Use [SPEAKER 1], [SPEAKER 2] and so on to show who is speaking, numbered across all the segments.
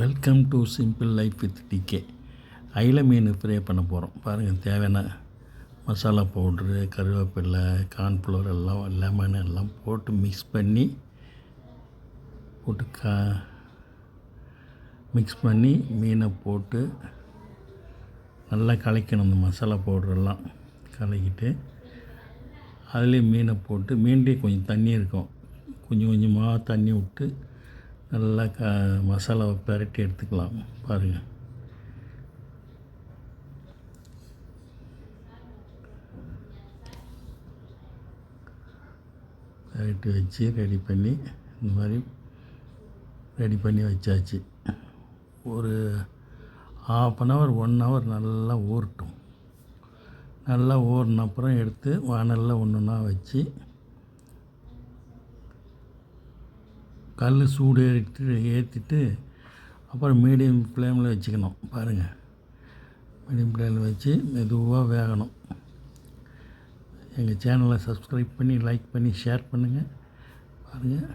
[SPEAKER 1] Welcome to simple life with DK. அயில மீன் fry பண்ண போகிறோம். பாருங்கள், தேவையான மசாலா பவுட்ரு, கருவேப்பிலை, கார்ன்ஃப்ளவர் எல்லாம் லெமன் எல்லாம் போட்டு மிக்ஸ் பண்ணி மீனை போட்டு நல்லா கலக்கணும். இந்த மசாலா பவுட்ரெல்லாம் கலக்கிட்டு அதுலேயும் மீனை போட்டு மீன்லேயும் கொஞ்சம் தண்ணி இருக்கும், கொஞ்சம் கொஞ்சமாக தண்ணி விட்டு நல்லா மசாலாவை பிரட்டி எடுத்துக்கலாம். பாருங்கள், பிரட்டி வச்சு ரெடி பண்ணி இந்த மாதிரி ரெடி பண்ணி வச்சாச்சு. ஒரு 1/2 hour 1 hour நல்லா ஊறட்டும். நல்லா ஊறின அப்புறம் எடுத்து வானலில் ஒன்றுன்னா வச்சு கல் சூடு ஏற்றிட்டு அப்புறம் மீடியம் ஃப்ளேமில் வச்சுக்கணும். பாருங்கள், மீடியம் ஃப்ளேமில் வச்சு மெதுவாக வேகணும். எங்கள் சேனலை சப்ஸ்கிரைப் பண்ணி லைக் பண்ணி ஷேர் பண்ணுங்கள். பாருங்கள்,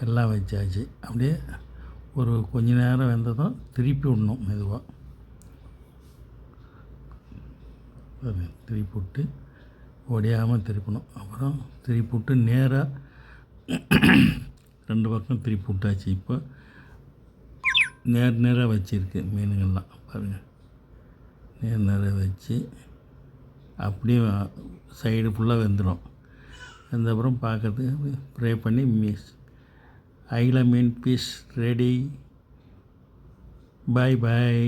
[SPEAKER 1] எல்லாம் வச்சாச்சு. அப்படியே ஒரு கொஞ்ச நேரம் வெந்ததும் திருப்பி விடணும். மெதுவாக திருப்பி விட்டு ஒடியாமல் திருப்பணும். அப்புறம் திருப்பி விட்டு நேராக 2 பக்கம் திருப்பி விட்டாச்சு. இப்போ நேராக வச்சுருக்கு மீனுங்கள்லாம். பாருங்கள், நேராக வச்சு அப்படியே சைடு ஃபுல்லாக வெந்துடும். வெந்த அப்புறம் பார்க்குறதுக்கு ஃப்ரை பண்ணி அயில மீன் பீஸ் ரெடி. பாய் பாய்.